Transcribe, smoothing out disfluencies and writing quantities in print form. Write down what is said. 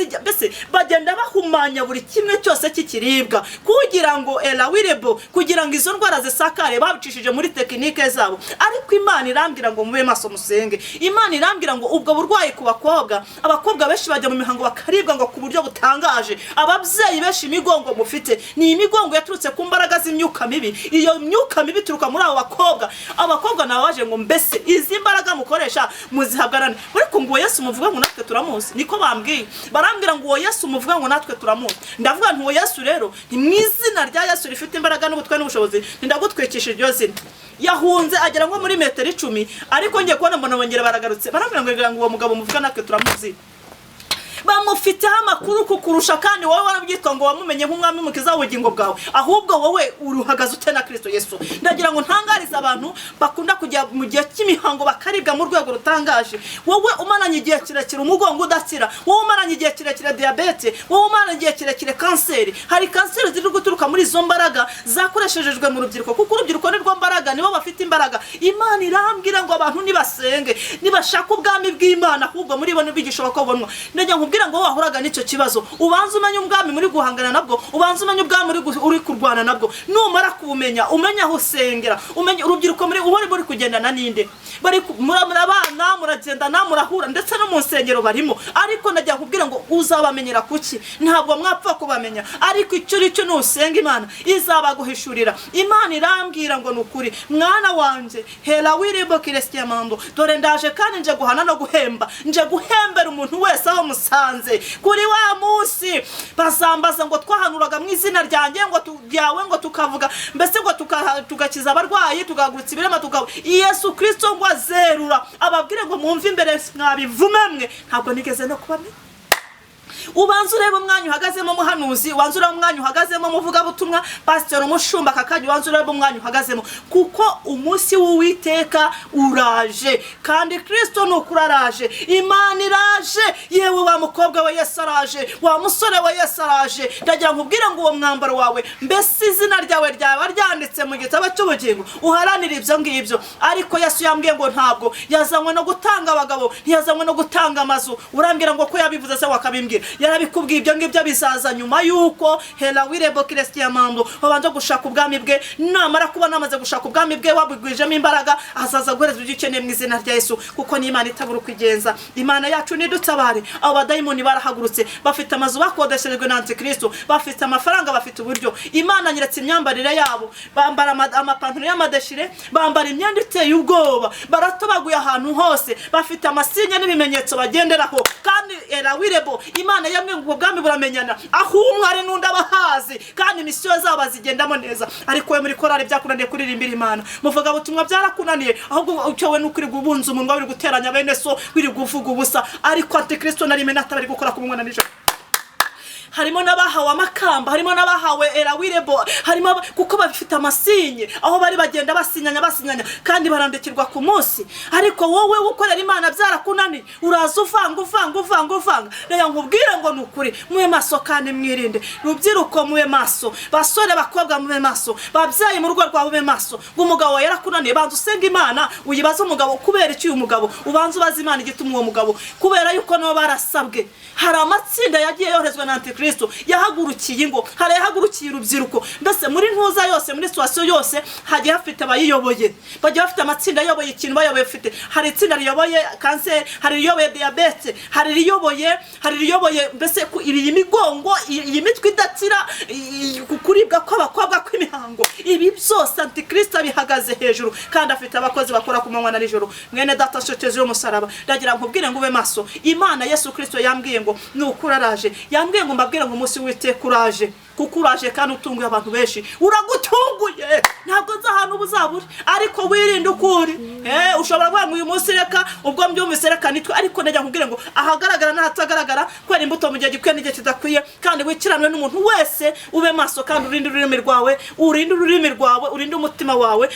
bazijya mbese bagenda bahumanya buri kimwe cyose kikiribwa kugira ngo elawirebo kugira ngo izo ndwara zisakare babicishije muri tekinike zabo. Ariko Imana irambwira ngo mube maso musenge. Imana irambwira ngo ubwo burwayi ku bakobwa, abakobwa benshi bajya mu mihango bakaribwa ngo ku buryo butangaje. Ababyeyi benshi imigongo mufite ni imigongo yaturutse ku mbaraga z'imyuka mibi. Iyo myuka mibi turuka muri abo bakobwa. Abakobwa nabaje ngo mbese izi mbaraga mukoresha muzihagarane. Ariko ngo Yesu muvuga ngo natwe turamuzi. Niko bambwiye. Barambwira ngo Yesu muvuga ngo natwe turamuzi. Ndavuga nti Yesu rero ni mwizina rya Yesu rifite imbaraga n'ubutwe n'ubushobozi. Ndagutwikisha iryo zina. Yahunze agera nko muri metero 10 ariko ngiye kubona mbona bongera baragarutse. Barambwira ngo uwo mugabo muvuga natwe turamuzi. Bamufiteho amakuru kukurusha kandi wowe warabyitwa ngo wamumenye nk'umwami mukiza w'ubugingo bwawe. Ahubwo wowe uruhagaze ute na Kristo Yesu. Ndagira ngo ntangarize abantu bakunda kujya mu gihe cy'imihango bakaribwa mu rwego rutangaje. Wowe umaranye igihe kirekire umugongo udakira, wowe umaranye igihe kirekire diabete, wowe umaranye igihe kirekire kanseri. Hari kanseri ziri guturuka muri izo mbaraga zakoreshejwe mu rubyiruko, kuko urubyiruko ni rwo mbaraga, nibo bafite imbaraga. Imana irambwira ngo abantu nibasenge, nibashaka ubwami bw'Imana, ahubwo muri bo nibigisha bakobonwa. Ndagira ngo ubwira ngo wahuraga n'icyo kibazo, ubanze umenye ubwami muri guhangana nabwo, ubanze umenye ubwami uri kurwana nabwo. Numara kubumenya umenya aho usengera, umenya urubyiruko muri muri kugendana ninde, bari abana muragendana murahura ndetse no mu nsengero barimo. Ariko ndagira kubwira ngo uzabamenyera kuki, ntabwo mwapfa kubamenya. Ariko icyo ricyo nusenga Imana izabaguhishurira. Imana irambwira ngo nukuri mwana wanje hela wirebo kirestiamando, dore ndaje kandi nje guhana no guhemba, nje guhembera umuntu wese aho musanze. Kuri wa munsi bazambaza ngo twahanuraga mu izina ryanjye ngo tujyawe ngo tukavuga mbese ngo tugakiza abarwayi tugagurutsa ibirema Yesu Kristo ngo azerura ababwire ngo mwumve imbere mwabivumemwe. Ntabwo nigeze no kubamenya. Ubanze ureba umwanya uhagazemo muhanuzi, ubanze ureba umwanya uhagazemo muvuga butumwa, pastor umushumba kakajya, ubanze ureba umwanya uhagazemo, kuko umunsi w'Uwiteka uraje kandi Kristo nukuraraje. Imana iraje, yewe wa mukobwa we Yesu araje, wa musore we Yesu araje. Ndagira nkubwire ngo uwo mwambaro wawe mbese izina ryawe ryaba ryanditse mu gitabo cy'ubugingo, uharanira ibyo ngibyo. Ariko Yesu yambwiye ngo ntabwo yazanywe no gutanga abagabo, ntiyazanywe no gutanga amazu. Urambwira ngo ko yabivuze se wakabimbwira. Yarabikubwiye ibyo ngibyo bizaza nyuma yuko hela wirebo kirestiamando babanje gushaka ubwami bwe. Namara kubona amaze gushaka ubwami bwe wabugwijemo imbaraga, azaza guhereza ibyo ukeneye mu izina rya Yesu, kuko ni Imana itabura kwigenza. Imana yacu nidutabare. Abo badayimoni barahagurutse, bafite amazu bakodeshejwe na Antikristo, bafite amafaranga, bafite uburyo. Imana nyiretse imyambarire yabo, bambara amapantaro y'amadeshire, bambara imyenda iteye ubwoba, baratobaguye ahantu hose, bafite amasinya n'ibimenyetso bagenderaho. Kandi hela wirebo Imana yamwe ngo ubwami buramenyana, aho umwari n'undi abahazi kandi misiyo zabo zigendamo neza. Ariko we muri korari byakunaniye kuririmbira Imana, muvuga butumwa byarakunaniye, ahubwo ucyowe n'ukuri gubunza umunwa wiri guteranya bene so, wiri guvuga ubusa. Ariko Antikristo narimena atabari gukora ku mwana nijoro. Harimo nabahawe amakamba, harimo nabahawe elawirebo, harimo kuko bafite amasinye aho bari bagenda basinyanya kandi barandikirwa ku munsi. Ariko wowe ukorera Imana byarakunani, uraza uvanga. Rero nkubwire ngo nukuri mwe maso kandi mwirinde. Rubyiruko mwe maso, basore bakobwa mwe maso, babyaye mu rugo rwawe mwe maso. Umugabo yarakunaniye, banza usenga Imana, uyibaza umugabo kubera iki uyu mugabo, ubanza ubaza Imana igituma uwo mugabo, kubera yuko no barasabwe. Hari amatsinda yagiye yoherezwa na Antikristo yahagurukiye ingo, hari yahagurukiye urubyiruko. Mbese muri ntuza yose, muri situation yose hagiye hafite abayiyoboye, bagiye bafite amatsinda yoboye ikintu bayoboye. Fite hari itsinda riyoboye kanseri, hari riyoboye diabete, hari riyoboye mbese iyi migongo, iyi mitwe idatira, kuribwa kw'abakobwa kw'imihango. Ibi byose Antikristo bihagaze hejuru kandi afite abakozi bakora ku manywa na nijoro. Mwene data shoteze yo musaraba, ndagira nkubwire ngo ube maso. Imana Yesu Kristo yambwiye ngo nukuraraje, yambwiye ngo mbabwire ngo umunsi w'Uwiteka uraje, kuko uraje kandi utunguye abantu benshi. Uragutunguye, ntabwo nzi ahantu ubuzabura, ariko wirinde ukuri. Ushobora kuvuga ngo uyu munsi reka ubwo mbyumvise reka nitwe, ariko ndagira nkubwire ngo ahagaragara n'ahatagaragara kwera imbuto mu gihe gikwiye n'igihe kidakwiye. Kandi wikiranwe n'umuntu wese, ube maso kandi urinde ururimi rwawe, urinde umutima wawe.